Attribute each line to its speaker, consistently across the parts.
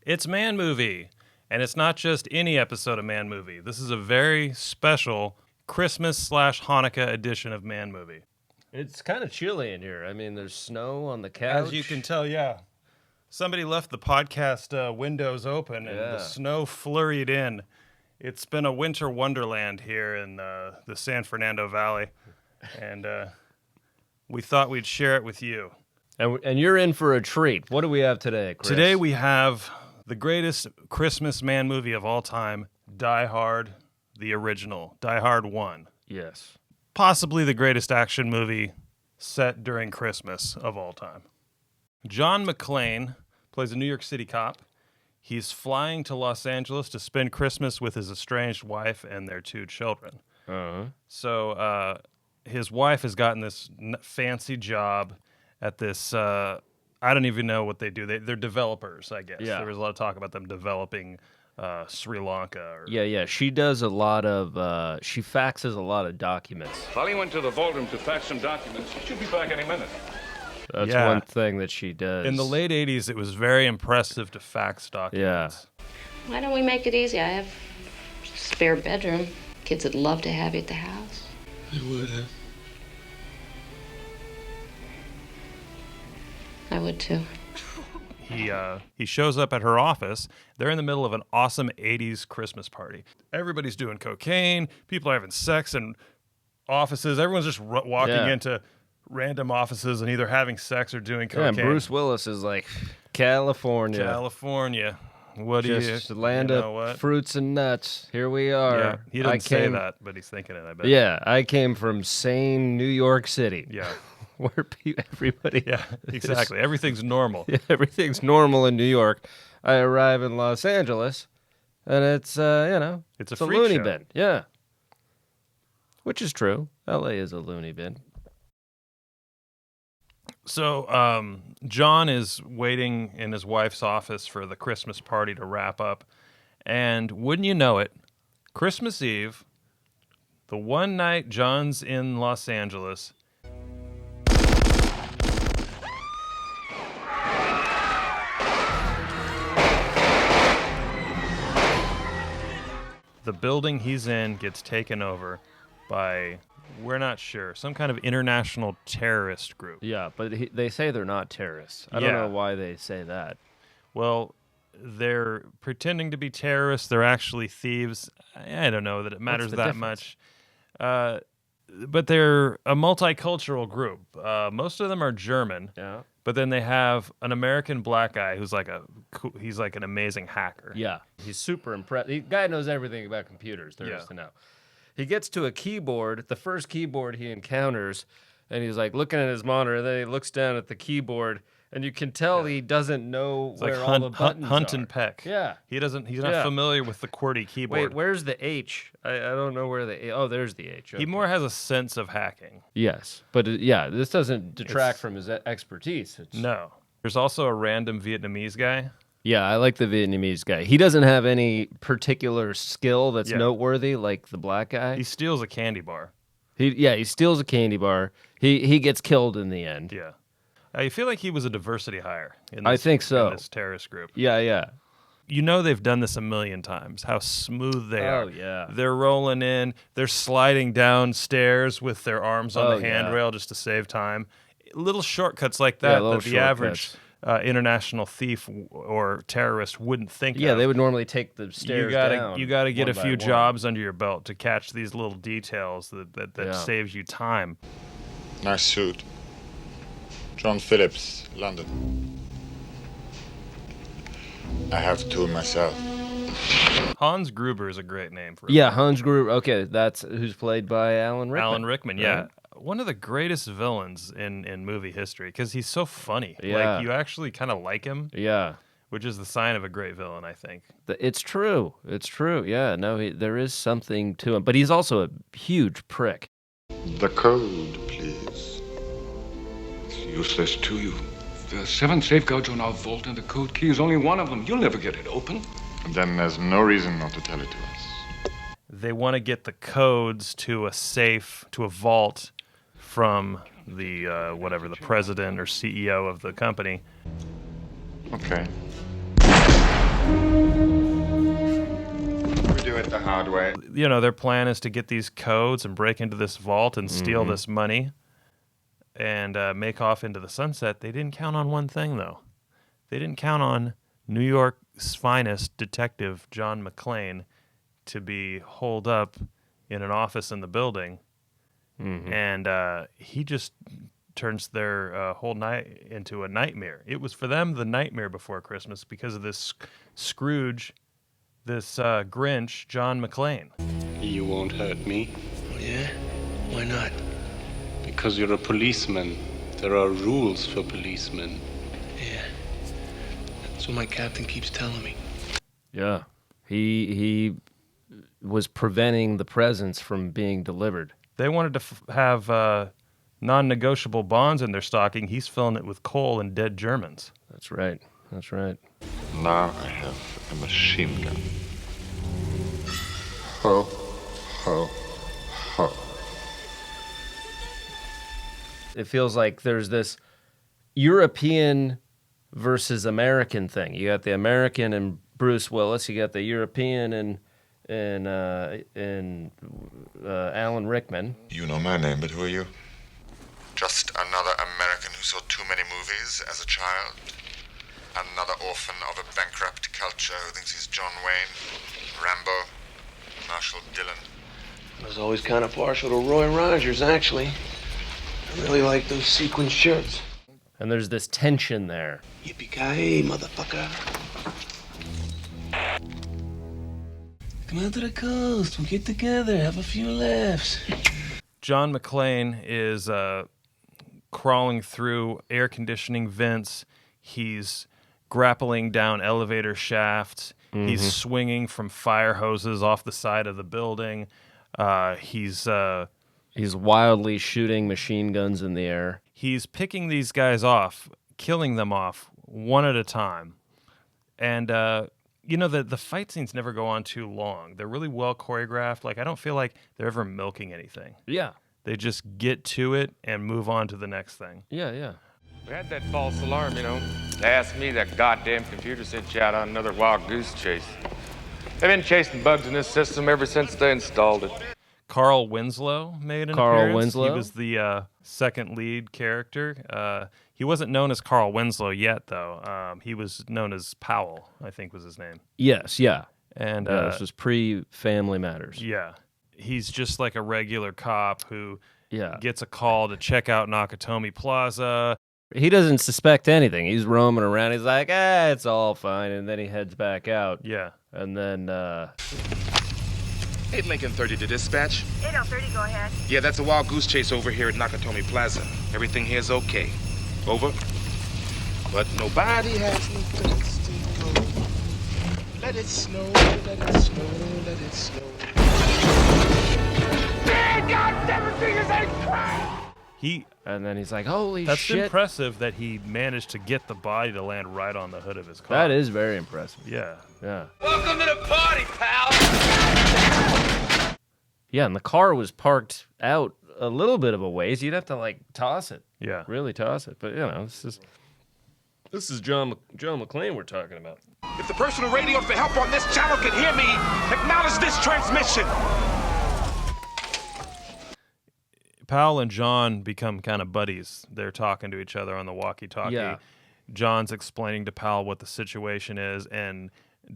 Speaker 1: It's Man Movie, and it's not just any episode of Man Movie. This is a very special Christmas/Hanukkah edition of Man Movie.
Speaker 2: It's kind of chilly in here. I mean, there's snow on the couch.
Speaker 1: As you can tell, yeah. Somebody left the podcast windows open, and the snow flurried in. It's been a winter wonderland here in the San Fernando Valley, and we thought we'd share it with you.
Speaker 2: And you're in for a treat. What do we have today, Chris?
Speaker 1: Today we have the greatest Christmas man movie of all time, Die Hard, the original, Die Hard 1.
Speaker 2: Yes.
Speaker 1: Possibly the greatest action movie set during Christmas of all time. John McClane plays a New York City cop. He's flying to Los Angeles to spend Christmas with his estranged wife and their 2 children.
Speaker 2: Uh-huh.
Speaker 1: So his wife has gotten this fancy job at this... I don't even know what they do. They're developers, I guess.
Speaker 2: Yeah.
Speaker 1: There was a lot of talk about them developing Sri Lanka.
Speaker 2: Yeah. She does a lot of... she faxes a lot of documents.
Speaker 3: Lyle went to the vault room to fax some documents. She should be back any minute.
Speaker 2: That's one thing that she does.
Speaker 1: In the late 80s, it was very impressive to fax documents.
Speaker 4: Yeah. Why don't we make it easy? I have a spare bedroom. Kids would love to have you at the house.
Speaker 5: They would have.
Speaker 4: I would too.
Speaker 1: He shows up at her office. They're in the middle of an awesome 80s Christmas party. Everybody's doing cocaine. People are having sex in offices. Everyone's just walking into random offices and either having sex or doing cocaine.
Speaker 2: Yeah, Bruce Willis is like, California.
Speaker 1: What do you...
Speaker 2: Just land of fruits and nuts. Here we are.
Speaker 1: Yeah, he doesn't say that, but he's thinking it, I bet.
Speaker 2: Yeah, I came from sane New York City.
Speaker 1: Yeah.
Speaker 2: Where everybody...
Speaker 1: Yeah, exactly. Everything's normal.
Speaker 2: Yeah, everything's normal in New York. I arrive in Los Angeles, and it's,
Speaker 1: it's a
Speaker 2: loony
Speaker 1: show.
Speaker 2: bin. Yeah. Which is true. L.A. is a loony bin.
Speaker 1: So John is waiting in his wife's office for the Christmas party to wrap up. And wouldn't you know it, Christmas Eve, the one night John's in Los Angeles... The building he's in gets taken over by, we're not sure, some kind of international terrorist group.
Speaker 2: Yeah, but they say they're not terrorists. I don't know why they say that.
Speaker 1: Well, they're pretending to be terrorists. They're actually thieves. I don't know that it matters that much. But they're a multicultural group. Most of them are German.
Speaker 2: Yeah.
Speaker 1: But then they have an American black guy who's he's like an amazing hacker.
Speaker 2: Yeah, he's super impressed. The guy knows everything about computers there is to know. He gets to a keyboard, the first keyboard he encounters, and he's like looking at his monitor, and then he looks down at the keyboard, and you can tell he doesn't know
Speaker 1: it's
Speaker 2: where
Speaker 1: like
Speaker 2: all the buttons
Speaker 1: Hunt
Speaker 2: are.
Speaker 1: and peck.
Speaker 2: Yeah.
Speaker 1: He's not familiar with the QWERTY keyboard.
Speaker 2: Wait, where's the H? I don't know where the... Oh, there's the H. Okay.
Speaker 1: He more has a sense of hacking.
Speaker 2: Yes, but this doesn't detract from his expertise.
Speaker 1: No. There's also a random Vietnamese guy.
Speaker 2: Yeah, I like the Vietnamese guy. He doesn't have any particular skill that's noteworthy like the black guy.
Speaker 1: He steals a candy bar.
Speaker 2: He steals a candy bar. He gets killed in the end.
Speaker 1: Yeah. I feel like he was a diversity hire in
Speaker 2: I think so.
Speaker 1: in this terrorist group.
Speaker 2: Yeah.
Speaker 1: You know they've done this a million times, how smooth they are.
Speaker 2: Oh, yeah.
Speaker 1: They're rolling in. They're sliding downstairs with their arms on the handrail just to save time. Little shortcuts like that that the average international thief or terrorist wouldn't think of.
Speaker 2: Yeah, they would normally take the stairs down.
Speaker 1: You got to get a few jobs under your belt to catch these little details that saves you time.
Speaker 5: Nice suit. John Phillips, London. I have 2 myself.
Speaker 1: Hans Gruber is a great name for
Speaker 2: Hans Gruber. Okay, that's who's played by Alan Rickman.
Speaker 1: Alan Rickman, yeah. One of the greatest villains in movie history because he's so funny.
Speaker 2: Yeah.
Speaker 1: Like, you actually kind of like him.
Speaker 2: Yeah.
Speaker 1: Which is the sign of a great villain, I think.
Speaker 2: It's true. Yeah, no, there is something to him. But he's also a huge prick.
Speaker 5: The code, please. It's useless to you.
Speaker 3: There are 7 safeguards on our vault, and the code key is only one of them. You'll never get it open.
Speaker 5: And then there's no reason not to tell it to us.
Speaker 1: They want to get the codes to a safe, to a vault from the, whatever, the president or CEO of the company.
Speaker 5: Okay. We do it the hard way.
Speaker 1: You know, their plan is to get these codes and break into this vault and steal this money and make off into the sunset. They didn't count on one thing, though. They didn't count on New York's finest detective, John McClane, to be holed up in an office in the building. And he just turns their whole night into a nightmare. It was for them the nightmare before Christmas because of this Scrooge, this Grinch, John McClane.
Speaker 6: You won't hurt me.
Speaker 7: Oh, yeah? Why not?
Speaker 6: Because you're a policeman. There are rules for policemen.
Speaker 7: Yeah. That's what my captain keeps telling me.
Speaker 2: Yeah. He was preventing the presents from being delivered.
Speaker 1: They wanted to have non-negotiable bonds in their stocking. He's filling it with coal and dead Germans.
Speaker 2: That's right. That's right.
Speaker 5: Now I have a machine gun. Ho, ho, ho.
Speaker 2: It feels like there's this European versus American thing. You got the American and Bruce Willis. You got the European and Alan Rickman.
Speaker 5: You know my name, but who are you? Just another American who saw too many movies as a child. Another orphan of a bankrupt culture who thinks he's John Wayne, Rambo, Marshall Dillon.
Speaker 7: I was always kind of partial to Roy Rogers, actually. I really like those sequin shirts.
Speaker 2: And there's this tension there.
Speaker 7: Yippee-ki-yay, motherfucker. Come out to the coast. We'll get together, have a few laughs.
Speaker 1: John McClane is crawling through air conditioning vents. He's grappling down elevator shafts. He's swinging from fire hoses off the side of the building. He's
Speaker 2: wildly shooting machine guns in the air.
Speaker 1: He's picking these guys off, killing them off one at a time. And you know, the fight scenes never go on too long. They're really well choreographed. Like, I don't feel like they're ever milking anything.
Speaker 2: Yeah.
Speaker 1: They just get to it and move on to the next thing.
Speaker 2: Yeah, yeah.
Speaker 8: We had that false alarm, you know. They asked me, that goddamn computer sent you out on another wild goose chase. They've been chasing bugs in this system ever since they installed it.
Speaker 1: Carl Winslow made an
Speaker 2: Carl
Speaker 1: appearance.
Speaker 2: Winslow?
Speaker 1: He was the second lead character. He wasn't known as Carl Winslow yet, though. He was known as Powell, I think was his name.
Speaker 2: Yes, yeah.
Speaker 1: And
Speaker 2: this was pre-Family Matters.
Speaker 1: Yeah. He's just like a regular cop who
Speaker 2: Yeah.
Speaker 1: gets a call to check out Nakatomi Plaza.
Speaker 2: He doesn't suspect anything. He's roaming around. He's like, it's all fine. And then he heads back out.
Speaker 1: Yeah.
Speaker 2: And then,
Speaker 9: 8 Lincoln 30 to dispatch.
Speaker 10: 8030, go ahead.
Speaker 9: Yeah, that's a wild goose chase over here at Nakatomi Plaza. Everything here's okay. Over. But nobody has no place to go. Let it snow, let it snow, let it snow.
Speaker 10: Big goddamn fingers ain't crap!
Speaker 2: And then he's like, holy
Speaker 1: That's
Speaker 2: shit.
Speaker 1: impressive that he managed to get the body to land right on the hood of his car.
Speaker 2: That is very impressive.
Speaker 1: Yeah.
Speaker 2: Yeah.
Speaker 10: Welcome to the party, pal!
Speaker 2: Yeah, and the car was parked out a little bit of a ways. You'd have to, like, toss it.
Speaker 1: Yeah.
Speaker 2: Really toss it. But, you know, this is John McClane we're talking about.
Speaker 9: If the personal radio for help on this channel can hear me, acknowledge this transmission.
Speaker 1: Powell and John become kind of buddies. They're talking to each other on the walkie-talkie.
Speaker 2: Yeah.
Speaker 1: John's explaining to Powell what the situation is, and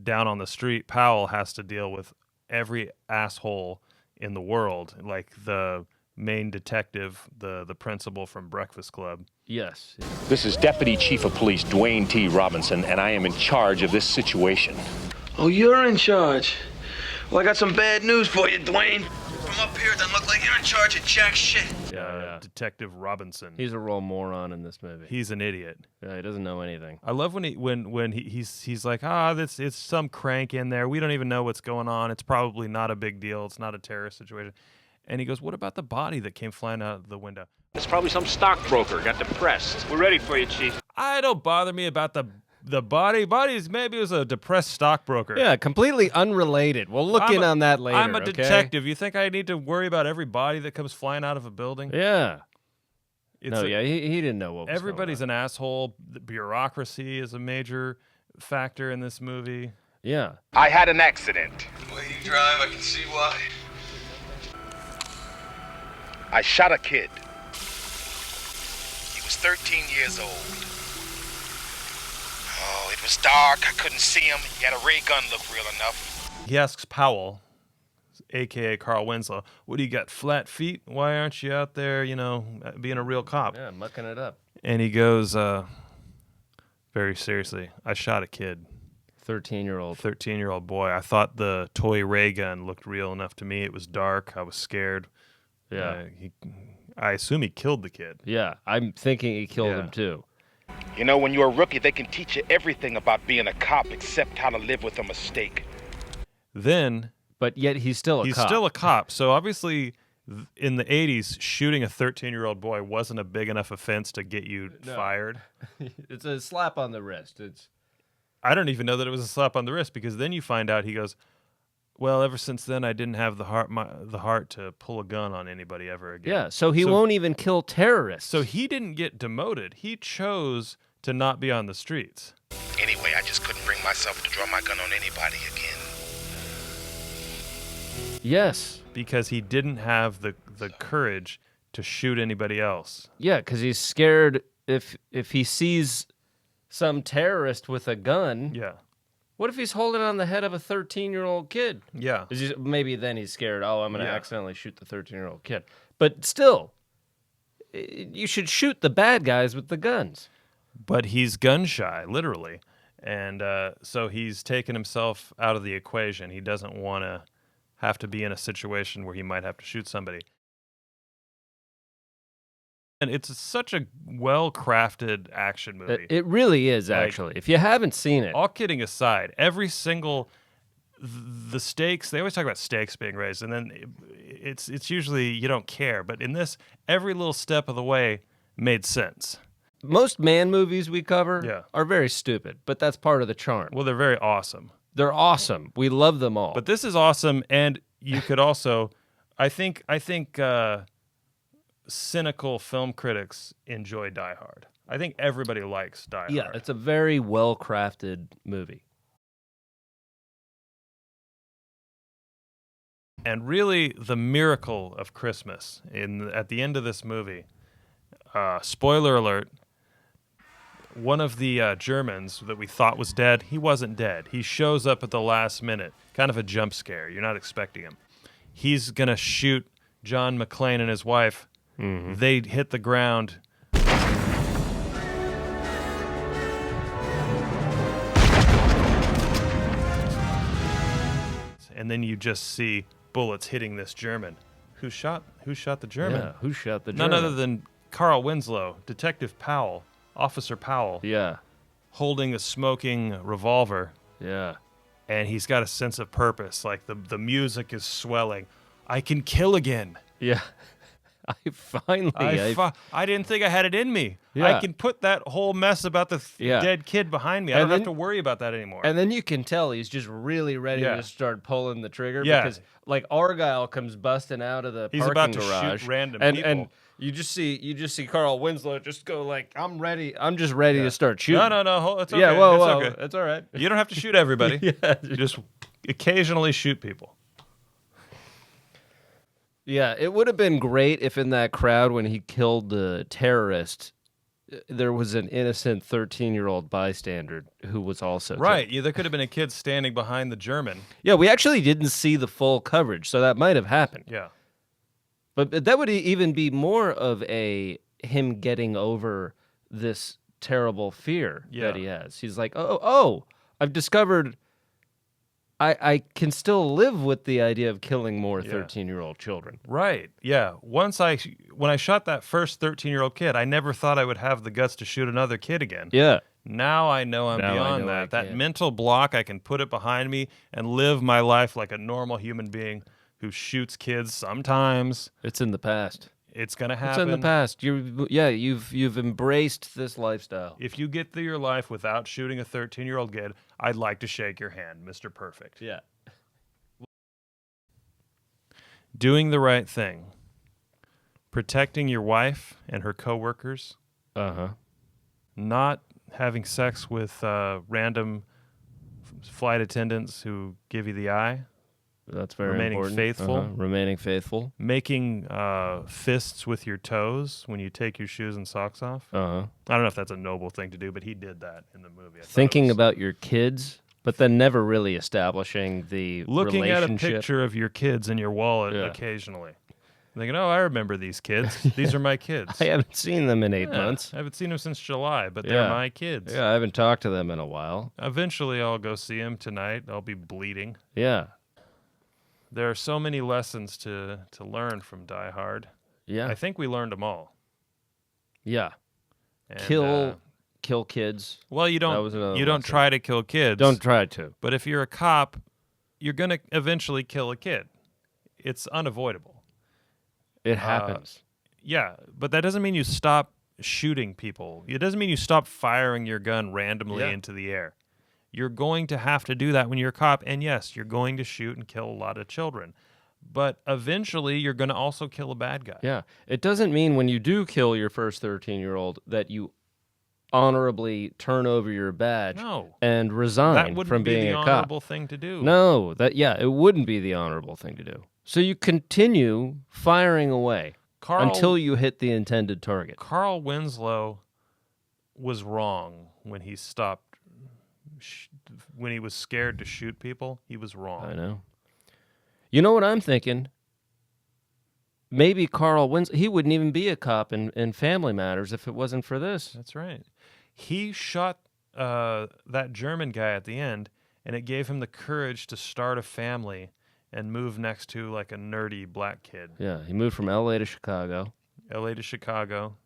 Speaker 1: down on the street, Powell has to deal with every asshole in the world, like the main detective, the principal from Breakfast Club.
Speaker 2: Yes.
Speaker 11: This is Deputy Chief of Police Dwayne T. Robinson, and I am in charge of this situation.
Speaker 7: Oh, you're in charge. Well, I got some bad news for you, Dwayne. From up here, it doesn't look like you're in charge of jack shit.
Speaker 2: Yeah.
Speaker 1: Detective Robinson.
Speaker 2: He's a real moron in this movie.
Speaker 1: He's an idiot.
Speaker 2: Yeah, he doesn't know anything.
Speaker 1: I love when he's like, it's some crank in there. We don't even know what's going on. It's probably not a big deal. It's not a terrorist situation. And he goes, what about the body that came flying out of the window?
Speaker 11: It's probably some stockbroker got depressed.
Speaker 8: We're ready for you, Chief.
Speaker 1: I don't bother me about the body. Body's maybe it was a depressed stockbroker.
Speaker 2: Yeah, completely unrelated. We'll look in on that later.
Speaker 1: I'm a
Speaker 2: okay?
Speaker 1: detective. You think I need to worry about every body that comes flying out of a building?
Speaker 2: Yeah.
Speaker 1: It's
Speaker 2: he didn't know what was
Speaker 1: everybody's
Speaker 2: going on.
Speaker 1: an asshole. The bureaucracy is a major factor in this movie.
Speaker 2: Yeah.
Speaker 9: I had an accident.
Speaker 7: The way you drive, I can see why.
Speaker 9: I shot a kid. He was 13 years old. Oh, it was dark. I couldn't see him. He had a ray gun, looked real enough.
Speaker 1: He asks Powell, a.k.a. Carl Winslow, what do you got, flat feet? Why aren't you out there, being a real cop?
Speaker 2: Yeah, mucking it up.
Speaker 1: And he goes, very seriously, I shot a kid.
Speaker 2: 13-year-old.
Speaker 1: 13-year-old boy. I thought the toy ray gun looked real enough to me. It was dark. I was scared.
Speaker 2: Yeah.
Speaker 1: I assume he killed the kid.
Speaker 2: Yeah, I'm thinking he killed him too.
Speaker 9: You know, when you're a rookie, they can teach you everything about being a cop except how to live with a mistake.
Speaker 1: Then...
Speaker 2: But yet he's still a cop.
Speaker 1: He's still a cop. So obviously, in the 80s, shooting a 13-year-old boy wasn't a big enough offense to get you fired.
Speaker 2: It's a slap on the wrist.
Speaker 1: I don't even know that it was a slap on the wrist because then you find out he goes, well, ever since then I didn't have the heart to pull a gun on anybody ever again.
Speaker 2: Yeah, so he won't even kill terrorists.
Speaker 1: So he didn't get demoted. He chose to not be on the streets.
Speaker 9: Anyway, I just couldn't bring myself to draw my gun on anybody again.
Speaker 2: Yes.
Speaker 1: Because he didn't have the courage to shoot anybody else.
Speaker 2: Yeah, because he's scared if he sees some terrorist with a gun.
Speaker 1: Yeah.
Speaker 2: What if he's holding on the head of a 13-year-old kid?
Speaker 1: Yeah.
Speaker 2: Maybe then he's scared, I'm going to accidentally shoot the 13-year-old kid. But still, you should shoot the bad guys with the guns.
Speaker 1: But he's gun shy, literally. And so he's taken himself out of the equation. He doesn't want to have to be in a situation where he might have to shoot somebody. And it's such a well-crafted action movie.
Speaker 2: It really is, actually. If you haven't seen it.
Speaker 1: All kidding aside, every single... The stakes, they always talk about stakes being raised, and then it's usually you don't care. But in this, every little step of the way made sense.
Speaker 2: Most man movies we cover are very stupid, but that's part of the charm.
Speaker 1: Well, they're very awesome.
Speaker 2: They're awesome. We love them all.
Speaker 1: But this is awesome, and you could also... I think cynical film critics enjoy Die Hard. I think everybody likes Die Hard.
Speaker 2: Yeah, it's a very well-crafted movie.
Speaker 1: And really, the miracle of Christmas at the end of this movie, spoiler alert, one of the Germans that we thought was dead, he wasn't dead. He shows up at the last minute, kind of a jump scare. You're not expecting him. He's going to shoot John McClane and his wife. Mm-hmm. They hit the ground. And then you just see bullets hitting this German. Who shot the German?
Speaker 2: Yeah, who shot the German?
Speaker 1: None other than Carl Winslow, Detective Powell, Officer Powell.
Speaker 2: Yeah.
Speaker 1: Holding a smoking revolver.
Speaker 2: Yeah.
Speaker 1: And he's got a sense of purpose. Like the music is swelling. I can kill again.
Speaker 2: Yeah. I
Speaker 1: didn't think I had it in me.
Speaker 2: Yeah.
Speaker 1: I can put that whole mess about the dead kid behind me. I don't have to worry about that anymore.
Speaker 2: And then you can tell he's just really ready to start pulling the trigger because like Argyle comes busting out of the
Speaker 1: he's
Speaker 2: parking
Speaker 1: about to
Speaker 2: garage.
Speaker 1: Shoot random people.
Speaker 2: And you just see Carl Winslow just go like, I'm ready. I'm just ready to start shooting.
Speaker 1: No. It's okay.
Speaker 2: Yeah, whoa.
Speaker 1: Okay.
Speaker 2: It's all right.
Speaker 1: You don't have to shoot everybody. You just occasionally shoot people.
Speaker 2: Yeah, it would have been great if in that crowd when he killed the terrorist, there was an innocent 13-year-old bystander who was also
Speaker 1: right.
Speaker 2: killed.
Speaker 1: Yeah, there could have been a kid standing behind the German.
Speaker 2: Yeah, we actually didn't see the full coverage, so that might have happened.
Speaker 1: Yeah.
Speaker 2: But that would even be more of him getting over this terrible fear that he has. He's like, oh, I've discovered I can still live with the idea of killing more 13-year-old children.
Speaker 1: Right. Yeah. When I shot that first 13-year-old kid, I never thought I would have the guts to shoot another kid again.
Speaker 2: Yeah.
Speaker 1: Now I know I'm beyond that. That mental block, I can put it behind me and live my life like a normal human being who shoots kids sometimes.
Speaker 2: It's in the past.
Speaker 1: It's going to
Speaker 2: It's
Speaker 1: happen.
Speaker 2: in the past. You've embraced this lifestyle.
Speaker 1: If you get through your life without shooting a 13-year-old kid, I'd like to shake your hand, Mr. Perfect.
Speaker 2: Yeah.
Speaker 1: Doing the right thing. Protecting your wife and her coworkers. Not having sex with random flight attendants who give you the eye.
Speaker 2: That's very
Speaker 1: Remaining
Speaker 2: important.
Speaker 1: faithful.
Speaker 2: Remaining faithful.
Speaker 1: Making fists with your toes when you take your shoes and socks off. I don't know if that's a noble thing to do, but he did that in the movie.
Speaker 2: Thinking about your kids, but then never really establishing the
Speaker 1: looking
Speaker 2: relationship.
Speaker 1: at a picture of your kids in your wallet occasionally. Thinking, oh, I remember these kids. These are my kids.
Speaker 2: I haven't seen them in 8 months.
Speaker 1: I haven't seen them since July, but they're my kids.
Speaker 2: Yeah, I haven't talked to them in a while.
Speaker 1: Eventually, I'll go see them tonight. I'll be bleeding.
Speaker 2: Yeah.
Speaker 1: There are so many lessons to learn from Die Hard.
Speaker 2: Yeah.
Speaker 1: I think we learned them all.
Speaker 2: Yeah.
Speaker 1: And,
Speaker 2: kill kids.
Speaker 1: Well, you don't try to kill kids.
Speaker 2: Don't try to.
Speaker 1: But if you're a cop, you're going to eventually kill a kid. It's unavoidable.
Speaker 2: It happens.
Speaker 1: Yeah, but that doesn't mean you stop shooting people. It doesn't mean you stop firing your gun randomly into the air. You're going to have to do that when you're a cop, and yes, you're going to shoot and kill a lot of children. But eventually, you're going to also kill a bad guy.
Speaker 2: Yeah. It doesn't mean when you do kill your first 13-year-old that you honorably turn over your badge and resign from being a cop.
Speaker 1: That wouldn't be the honorable thing to do.
Speaker 2: No, it wouldn't be the honorable thing to do. So you continue firing away until you hit the intended target.
Speaker 1: Carl Winslow was wrong when he stopped. When he was scared to shoot people, he was wrong.
Speaker 2: I know. You know what I'm thinking? Maybe Carl Winslow, he wouldn't even be a cop in Family Matters if it wasn't for this.
Speaker 1: That's right. He shot that German guy at the end, and it gave him the courage to start a family and move next to like a nerdy black kid.
Speaker 2: Yeah, he moved from L.A. to Chicago.
Speaker 1: L.A. to Chicago.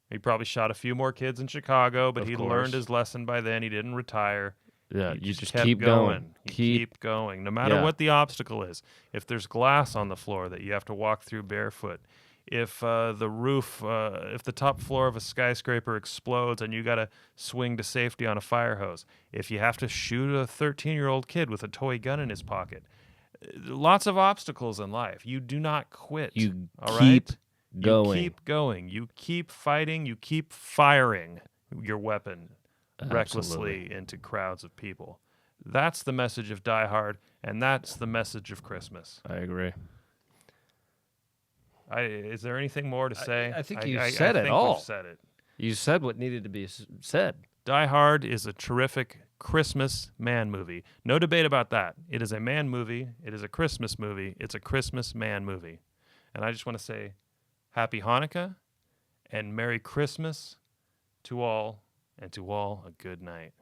Speaker 1: He probably shot a few more kids in Chicago, but he learned his lesson by then. He didn't retire.
Speaker 2: Yeah,
Speaker 1: you
Speaker 2: just
Speaker 1: kept
Speaker 2: keep going.
Speaker 1: Keep going, no matter what the obstacle is. If there's glass on the floor that you have to walk through barefoot, if the roof, if the top floor of a skyscraper explodes and you got to swing to safety on a fire hose, if you have to shoot a 13-year-old kid with a toy gun in his pocket, lots of obstacles in life. You do not quit.
Speaker 2: You
Speaker 1: all
Speaker 2: keep
Speaker 1: right?
Speaker 2: going.
Speaker 1: You keep going. You keep fighting. You keep firing your weapon recklessly into crowds of people. That's the message of Die Hard, and that's the message of Christmas.
Speaker 2: I agree.
Speaker 1: Is there anything more to say?
Speaker 2: I think you said it all.
Speaker 1: We've said it.
Speaker 2: You said what needed to be said.
Speaker 1: Die Hard is a terrific Christmas man movie. No debate about that. It is a man movie. It is a Christmas movie. It's a Christmas man movie. And I just want to say Happy Hanukkah and Merry Christmas to all, and to all a good night.